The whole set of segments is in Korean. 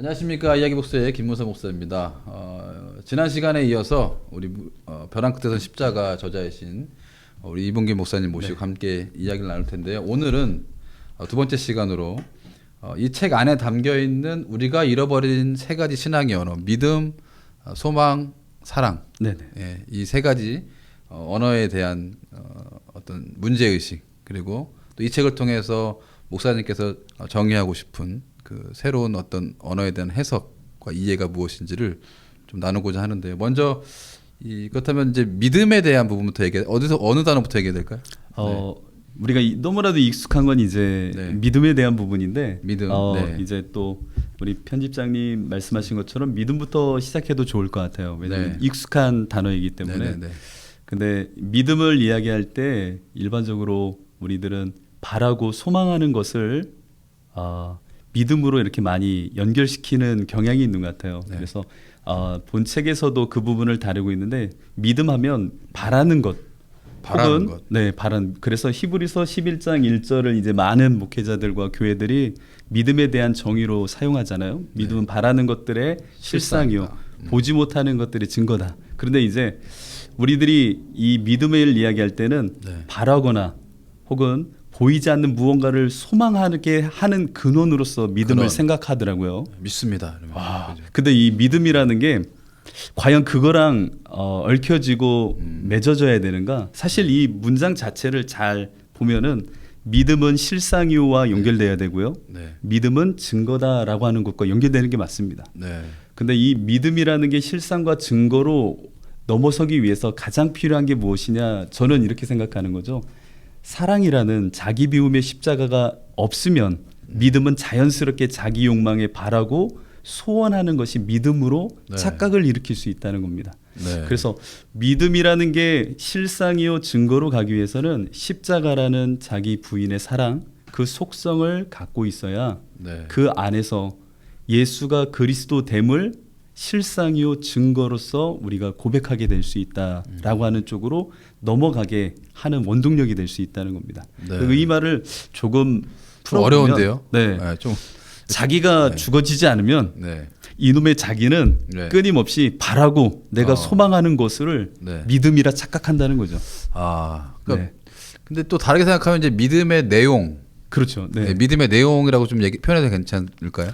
안녕하십니까. 이야기복수의 김문서 목사입니다. 지난 시간에 이어서 우리 벼랑 끝에서 십자가 저자이신 우리 이봉길 목사님 모시고 함께 이야기를 나눌 텐데요. 오늘은 두 번째 시간으로 이 책 안에 담겨 있는 우리가 잃어버린 세 가지 신앙의 언어, 믿음, 소망, 사랑. 예, 이 세 가지 언어에 대한 어떤 문제의식, 그리고 또 이 책을 통해서 목사님께서 정의하고 싶은 그 새로운 어떤 언어에 대한 해석과 이해가 무엇인지를 좀 나누고자 하는데요. 먼저 그렇다면 이제 믿음에 대한 부분부터 어느 단어부터 얘기해야 될까요? 우리가 너무나도 익숙한 건 이제 믿음에 대한 부분인데, 믿음. 이제 또 우리 편집장님 말씀하신 것처럼 믿음부터 시작해도 좋을 것 같아요. 왜냐하면 익숙한 단어이기 때문에. 근데 믿음을 이야기할 때 일반적으로 우리들은 바라고 소망하는 것을 믿음으로 이렇게 많이 연결시키는 경향이 있는 것 같아요. 그래서 본 책에서도 그 부분을 다루고 있는데, 믿음하면 바라는 것, 그래서 히브리서 11장 1절을 이제 많은 목회자들과 교회들이 믿음에 대한 정의로 사용하잖아요. 믿음은 바라는 것들의 실상이요, 보지 못하는 것들의 증거다. 그런데 이제 우리들이 이 믿음을 이야기할 때는 바라거나 혹은 보이지 않는 무언가를 소망하게 하는 근원으로서 믿음을 생각하더라고요. 믿습니다. 근데 이 믿음이라는 게 과연 그거랑 얽혀지고 맺어져야 되는가? 사실 이 문장 자체를 잘 보면은 믿음은 실상이요와 연결돼야 되고요. 믿음은 증거다라고 하는 것과 연결되는 게 맞습니다. 근데 이 믿음이라는 게 실상과 증거로 넘어서기 위해서 가장 필요한 게 무엇이냐? 저는 이렇게 생각하는 거죠. 사랑이라는 자기 비움의 십자가가 없으면 믿음은 자연스럽게 자기 욕망에 바라고 소원하는 것이 믿음으로 착각을 일으킬 수 있다는 겁니다. 그래서 믿음이라는 게 실상이요 증거로 가기 위해서는 십자가라는 자기 부인의 사랑, 그 속성을 갖고 있어야 그 안에서 예수가 그리스도 됨을 실상이요 증거로서 우리가 고백하게 될 수 있다라고 하는 쪽으로 넘어가게 하는 원동력이 될 수 있다는 겁니다. 이 말을 조금 어려운데요. 좀 자기가 죽어지지 않으면 이놈의 자기는 끊임없이 바라고 내가 소망하는 것을 믿음이라 착각한다는 거죠. 근데 또 다르게 생각하면 이제 믿음의 내용, 그렇죠. 믿음의 내용이라고 좀 표현해도 괜찮을까요?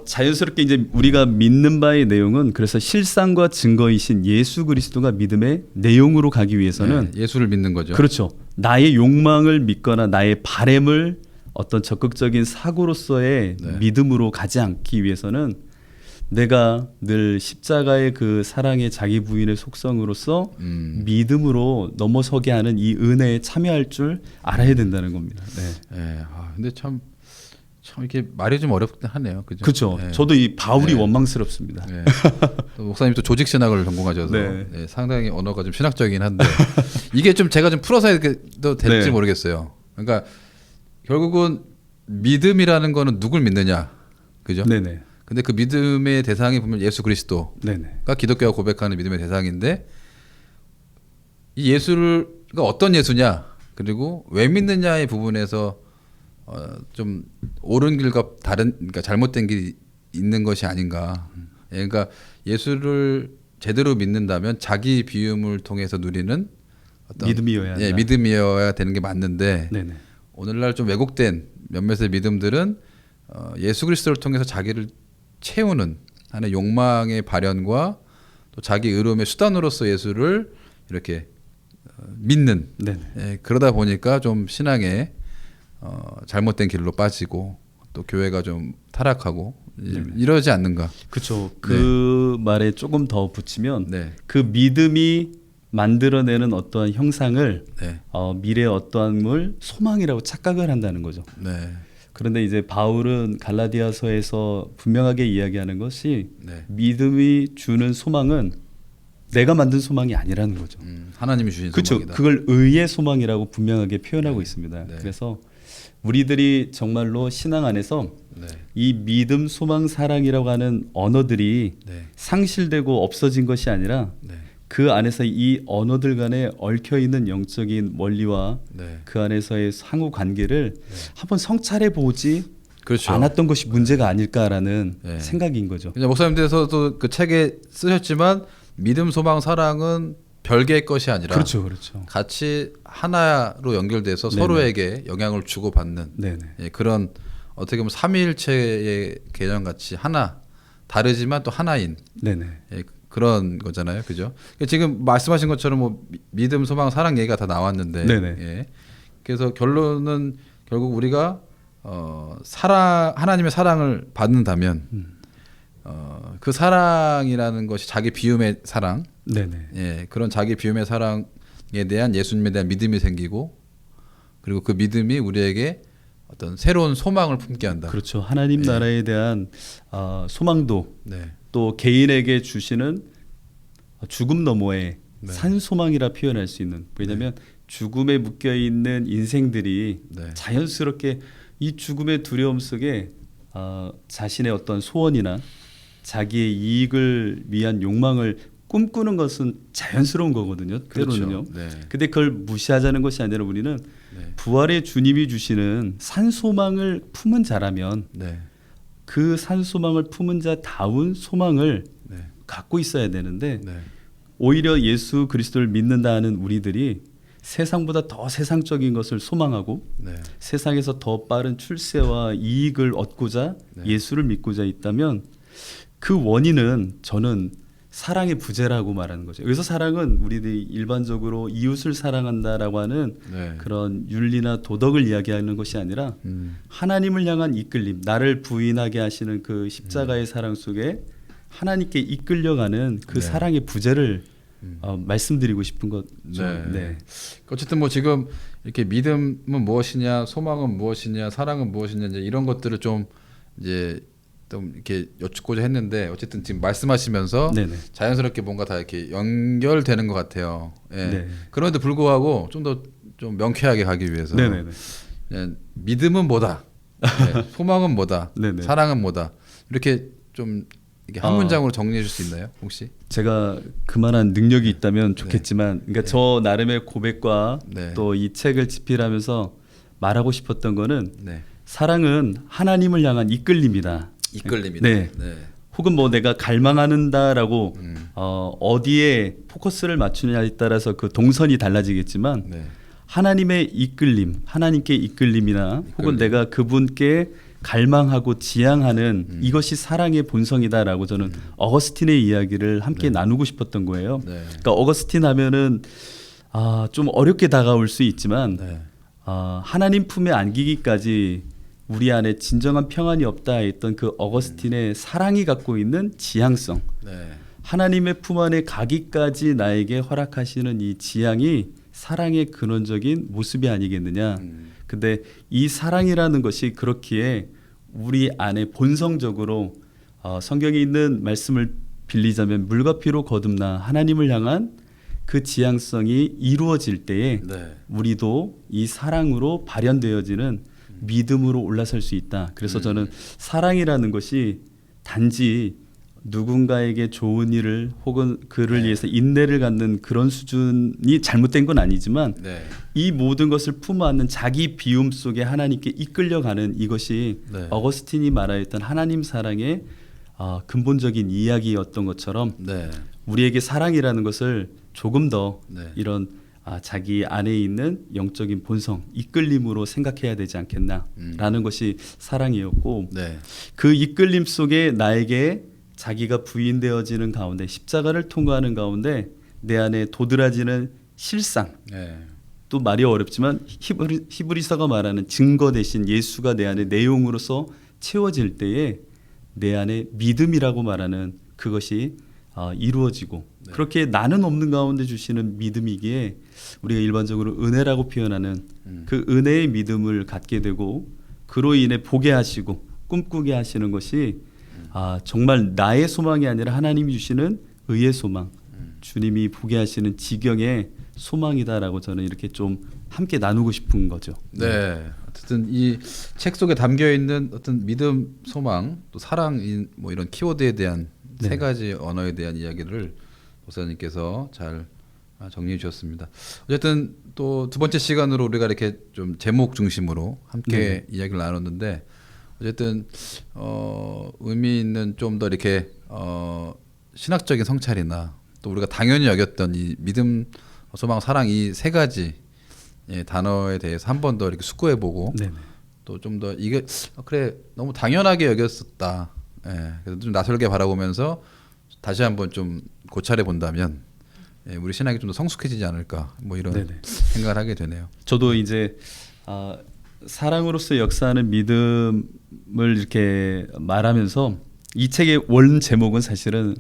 자연스럽게 이제 우리가 믿는 바의 내용은, 그래서 실상과 증거이신 예수 그리스도가 믿음의 내용으로 가기 위해서는 예수를 믿는 거죠. 그렇죠. 나의 욕망을 믿거나 나의 바램을 어떤 적극적인 사고로서의 믿음으로 가지 않기 위해서는 내가 늘 십자가의 그 사랑의 자기 부인의 속성으로서 믿음으로 넘어서게 하는 이 은혜에 참여할 줄 알아야 된다는 겁니다. 근데 참 이렇게 말이 좀 어렵긴 하네요. 그렇죠. 저도 이 바울이 원망스럽습니다. 또 목사님 또 조직 신학을 전공하셔서 상당히 언어가 좀 신학적이긴 한데 이게 좀 제가 좀 풀어서 해도 될지 모르겠어요. 그러니까 결국은 믿음이라는 거는 누굴 믿느냐, 그죠? 근데 그 믿음의 대상이 보면 예수 그리스도가 기독교가 고백하는 믿음의 대상인데, 이 예수가 어떤 예수냐, 그리고 왜 믿느냐의 부분에서 좀 옳은 길과 그러니까 잘못된 길이 있는 것이 아닌가. 그러니까 예수를 제대로 믿는다면 자기 비움을 통해서 누리는 어떤 믿음이어야 되는 게 맞는데, 오늘날 좀 왜곡된 몇몇의 믿음들은 예수 그리스도를 통해서 자기를 채우는 하나의 욕망의 발현과 또 자기 의로움의 수단으로서 예수를 이렇게 믿는, 그러다 보니까 좀 신앙에 잘못된 길로 빠지고 또 교회가 좀 타락하고 이러지 않는가. 그렇죠. 그 말에 조금 더 붙이면 그 믿음이 만들어내는 어떠한 형상을 미래의 어떠함을 소망이라고 착각을 한다는 거죠. 그런데 이제 바울은 갈라디아서에서 분명하게 이야기하는 것이 믿음이 주는 소망은 내가 만든 소망이 아니라는 거죠. 하나님이 주신 그렇죠. 소망이다. 그걸 의의 소망이라고 분명하게 표현하고 있습니다. 그래서 우리들이 정말로 신앙 안에서 이 믿음, 소망, 사랑이라고 하는 언어들이 상실되고 없어진 것이 아니라 그 안에서 이 언어들 간에 얽혀있는 영적인 원리와 그 안에서의 상호 관계를 한번 성찰해 보지 그렇죠. 않았던 것이 문제가 아닐까라는 네. 생각인 거죠. 이제 목사님께서도 그 책에 쓰셨지만 믿음, 소망, 사랑은 별개의 것이 아니라 그렇죠, 그렇죠. 같이 하나로 연결돼서 네네. 서로에게 영향을 주고받는 네네. 예, 그런 어떻게 보면 삼위일체의 개념 같이 하나 다르지만 또 하나인 네네. 예, 그런 거잖아요, 그죠? 그러니까 지금 말씀하신 것처럼 뭐 믿음, 소망, 사랑 얘기가 다 나왔는데, 네네. 예. 그래서 결론은 결국 우리가 사랑 하나님의 사랑을 받는다면 그 사랑이라는 것이 자기 비움의 사랑, 네네. 예, 그런 자기 비움의 사랑에 대한 예수님에 대한 믿음이 생기고 그리고 그 믿음이 우리에게 어떤 새로운 소망을 품게 한다. 그렇죠. 하나님 네. 나라에 대한 소망도 네, 또 개인에게 주시는 죽음 너머의 네. 산소망이라 표현할 수 있는. 왜냐하면 죽음에 묶여 있는 인생들이 네. 자연스럽게 이 죽음의 두려움 속에 자신의 어떤 소원이나 자기의 이익을 위한 욕망을 꿈꾸는 것은 자연스러운 거거든요. 때로는요. 그렇죠. 네. 근데 그걸 무시하자는 것이 아니라 우리는 네. 부활의 주님이 주시는 산소망을 품은 자라면 네. 그 산소망을 품은 자다운 소망을 네. 갖고 있어야 되는데 네. 오히려 예수 그리스도를 믿는다 하는 우리들이 세상보다 더 세상적인 것을 소망하고 네. 세상에서 더 빠른 출세와 이익을 얻고자 네. 예수를 믿고자 있다면 그 원인은 저는 사랑의 부재라고 말하는 거죠. 여기서 사랑은 우리들이 일반적으로 이웃을 사랑한다라고 하는 네. 그런 윤리나 도덕을 이야기하는 것이 아니라 하나님을 향한 이끌림, 나를 부인하게 하시는 그 십자가의 사랑 속에 하나님께 이끌려가는 그 네. 사랑의 부재를 말씀드리고 싶은 거죠. 네. 네. 어쨌든 뭐 지금 이렇게 믿음은 무엇이냐, 소망은 무엇이냐, 사랑은 무엇이냐 이제 이런 것들을 좀 이제 좀 이렇게 여쭙고자 했는데 어쨌든 지금 말씀하시면서 네네. 자연스럽게 뭔가 다 이렇게 연결되는 것 같아요. 예. 네. 그럼에도 불구하고 좀 더 좀 명쾌하게 가기 위해서 네네네. 예, 믿음은 뭐다, 예, 소망은 뭐다, 네네. 사랑은 뭐다 이렇게 좀 이게 한 문장으로 정리해 줄 수 있나요, 혹시? 제가 그만한 능력이 있다면 좋겠지만, 그러니까 저 나름의 고백과 네. 또 이 책을 집필하면서 말하고 싶었던 거는 네. 사랑은 하나님을 향한 이끌림이다. 이끌림이다. 네. 네. 혹은 뭐 내가 갈망하는다라고 음. 어디에 포커스를 맞추냐에 따라서 그 동선이 달라지겠지만 네. 하나님의 이끌림, 하나님께 이끌림이나 혹은 이끌림. 내가 그분께 갈망하고 지향하는 이것이 사랑의 본성이다라고 저는 어거스틴의 이야기를 함께 나누고 싶었던 거예요. 네. 그러니까 어거스틴 하면은 좀 어렵게 다가올 수 있지만 네. 하나님 품에 안기기까지 우리 안에 진정한 평안이 없다 했던 그 어거스틴의 사랑이 갖고 있는 지향성, 네. 하나님의 품 안에 가기까지 나에게 허락하시는 이 지향이 사랑의 근원적인 모습이 아니겠느냐. 근데 이 사랑이라는 것이 그렇기에 우리 안에 본성적으로 성경에 있는 말씀을 빌리자면 물과 피로 거듭나 하나님을 향한 그 지향성이 이루어질 때에 네. 우리도 이 사랑으로 발현되어지는 믿음으로 올라설 수 있다. 그래서 저는 사랑이라는 것이 단지 누군가에게 좋은 일을 혹은 그를 위해서 인내를 갖는 그런 수준이 잘못된 건 아니지만 네. 이 모든 것을 품어안는 자기 비움 속에 하나님께 이끌려가는 이것이 네. 어거스틴이 말하였던 하나님 사랑의 근본적인 이야기였던 것처럼 네. 우리에게 사랑이라는 것을 조금 더 네. 이런 자기 안에 있는 영적인 본성, 이끌림으로 생각해야 되지 않겠나라는 것이 사랑이었고 네. 그 이끌림 속에 나에게 자기가 부인되어지는 가운데 십자가를 통과하는 가운데 내 안에 도드라지는 실상, 네. 또 말이 어렵지만 히브리서가 말하는 증거 대신 예수가 내 안에 내용으로서 채워질 때에 내 안에 믿음이라고 말하는 그것이 이루어지고 그렇게 나는 없는 가운데 주시는 믿음이기에 우리가 일반적으로 은혜라고 표현하는 그 은혜의 믿음을 갖게 되고 그로 인해 보게 하시고 꿈꾸게 하시는 것이 정말 나의 소망이 아니라 하나님이 주시는 의의 소망, 주님이 보게 하시는 지경의 소망이다라고 저는 이렇게 좀 함께 나누고 싶은 거죠. 네. 어쨌든 이 책 속에 담겨 있는 어떤 믿음, 소망, 또 사랑 뭐 이런 키워드에 대한 네. 세 가지 언어에 대한 이야기를 목사님께서 잘 정리해 주셨습니다. 어쨌든 또 두 번째 시간으로 우리가 이렇게 좀 제목 중심으로 함께 이야기를 나눴는데 어쨌든 의미 있는 좀 더 이렇게 신학적인 성찰이나 또 우리가 당연히 여겼던 이 믿음, 소망, 사랑 이 세 가지 단어에 대해서 한 번 더 이렇게 숙고해보고 또 좀 더 이게 그래 너무 당연하게 여겼었다. 그래서 좀 낯설게 바라보면서 다시 한번 좀 고찰해 본다면 우리 신학이 좀 더 성숙해지지 않을까 뭐 이런 생각을 하게 되네요. 저도 이제 사랑으로서 역사하는 믿음을 이렇게 말하면서 이 책의 원 제목은 사실은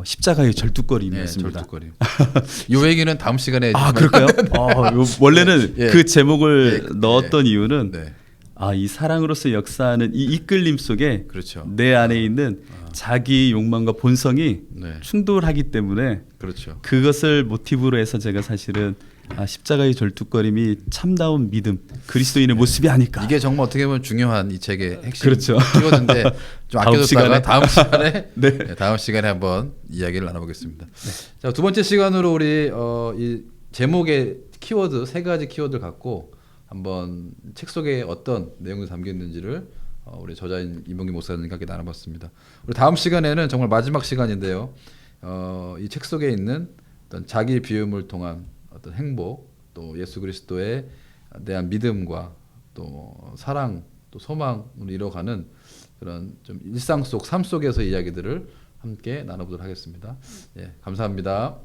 십자가의 절뚝거림이었습니다. 절뚝거림. 이 얘기는 다음 시간에 그럴까요? 원래는 그 제목을 넣었던 이유는 이 사랑으로서 역사하는 이 이끌림 속에 그렇죠. 내 안에 있는 자기 욕망과 본성이 충돌하기 때문에 그것을 모티브로 해서 제가 사실은 십자가의 절뚝거림이 참다운 믿음, 그리스도인의 모습이 아닐까. 이게 정말 어떻게 보면 중요한 이 책의 핵심 그렇죠. 키워드인데 좀 아껴뒀다가 다음 시간에 한번 이야기를 나눠보겠습니다. 자, 두 번째 시간으로 우리 이 제목의 키워드 세 가지 키워드를 갖고 한번 책 속에 어떤 내용이 담겨 있는지를 우리 저자인 이봉기 목사님과 함께 나눠봤습니다. 우리 다음 시간에는 정말 마지막 시간인데요. 이 책 속에 있는 어떤 자기 비움을 통한 어떤 행복, 또 예수 그리스도에 대한 믿음과 또 사랑, 또 소망을 이뤄가는 그런 좀 일상 속, 삶 속에서 이야기들을 함께 나눠보도록 하겠습니다. 감사합니다.